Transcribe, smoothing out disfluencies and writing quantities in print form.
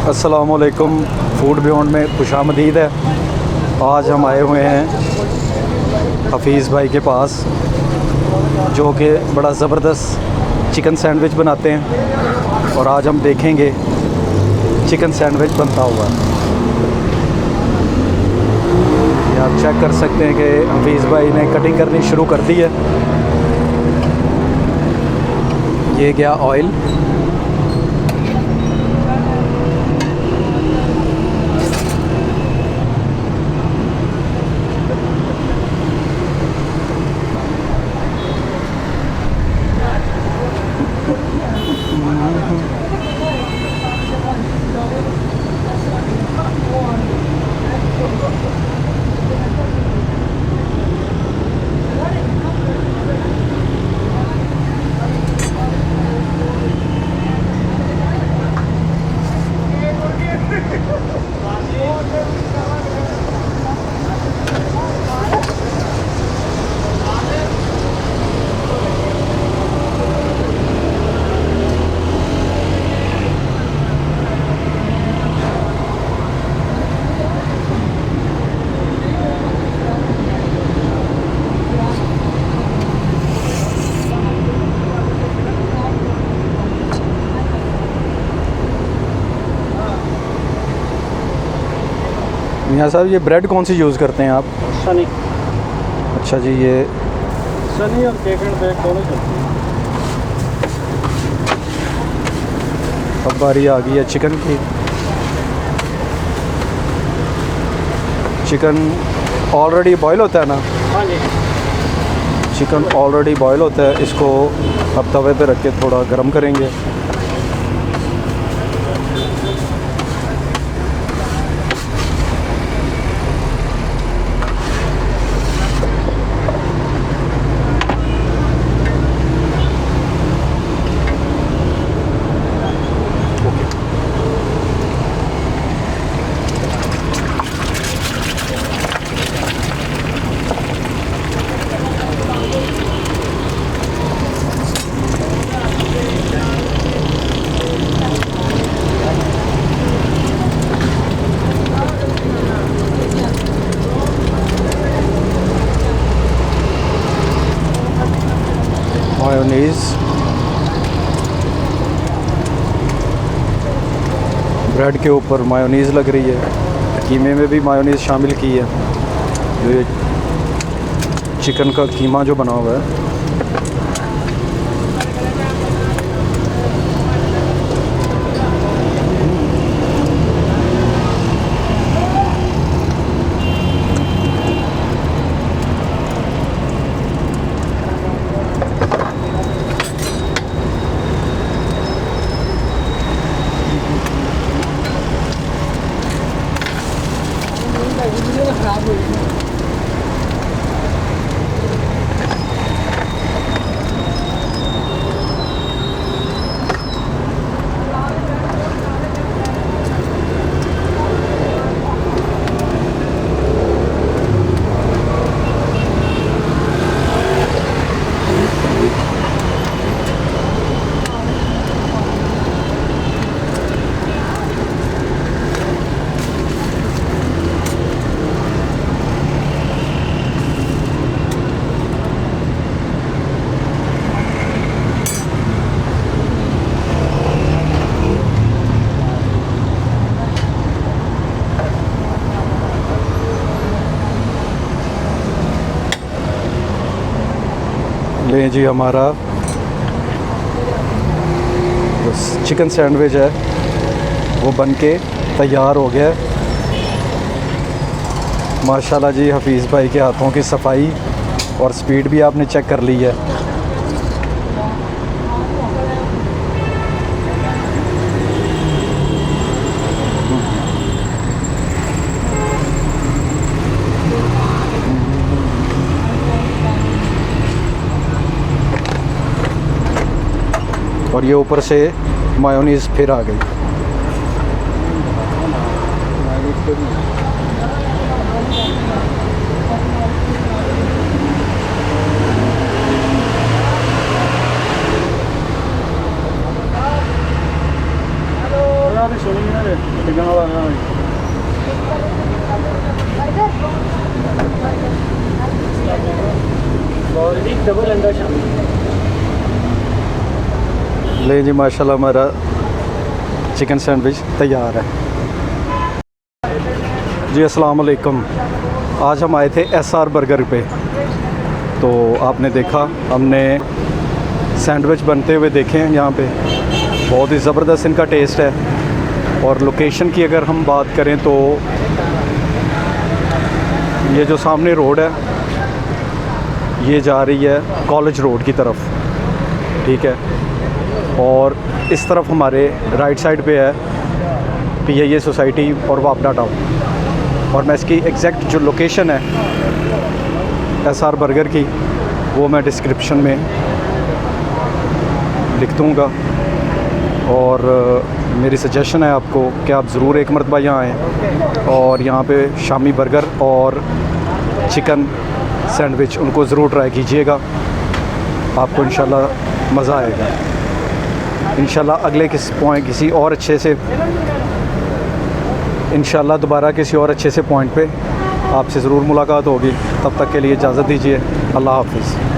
अस्सलामुअलैकुम। Food beyond में खुशामदीद है। आज हम आए हुए हैं हफीज़ भाई के पास, जो कि बड़ा ज़बरदस्त चिकन सैंडविच बनाते हैं और आज हम देखेंगे चिकन सैंडविच बनता हुआ। ये आप चेक कर सकते हैं कि हफीज़ भाई ने कटिंग करनी शुरू कर दी है। ये गया ऑयल, मियाँ साहब ये ब्रेड कौन सी यूज़ करते हैं आप? सनी। अच्छा जी, ये सनी और केक एंड बेक दोनों चलते हैं। अब बारी आ गई है चिकन की। चिकन ऑलरेडी बॉयल होता है ना? हाँ जी। चिकन ऑलरेडी बॉयल होता है। इसको अब तवे पे रख के थोड़ा गर्म करेंगे। मायोनीज़, ब्रेड के ऊपर मायोनीज़ लग रही है। कीमे में भी मायोनीज़ शामिल की है। जो ये चिकन का कीमा जो बना हुआ है, खराब हुई। लें जी, हमारा जो चिकन सैंडविच है वो बन के तैयार हो गया है। माशाल्लाह जी, हफीज़ भाई के हाथों की सफाई और स्पीड भी आपने चेक कर ली है। और ये ऊपर से मायोनीज़ फिर आ गई। तो सुनी ना चिकन वाला और एक डबल अंडा शामिल। ले जी माशाल्लाह हमारा चिकन सैंडविच तैयार है जी। अस्सलाम वालेकुम। आज हम आए थे एसआर बर्गर पे। तो आपने देखा हमने सैंडविच बनते हुए देखे हैं यहाँ पे, बहुत ही ज़बरदस्त इनका टेस्ट है। और लोकेशन की अगर हम बात करें तो ये जो सामने रोड है ये जा रही है कॉलेज रोड की तरफ, ठीक है। और इस तरफ हमारे राइट साइड पे है PIA सोसाइटी और वापडा टाउन। और मैं इसकी एग्जैक्ट जो लोकेशन है SR बर्गर की वो मैं डिस्क्रिप्शन में लिख दूँगा। और मेरी सजेशन है आपको कि आप ज़रूर एक मरतबा यहाँ आएँ और यहाँ पे शामी बर्गर और चिकन सैंडविच उनको ज़रूर ट्राई कीजिएगा, आपको इंशाल्लाह मज़ा आएगा। इंशाल्लाह अगले किसी और अच्छे से इंशाल्लाह दोबारा किसी और अच्छे से पॉइंट पे आपसे ज़रूर मुलाकात होगी। तब तक के लिए इजाज़त दीजिए। अल्लाह हाफ़िज़।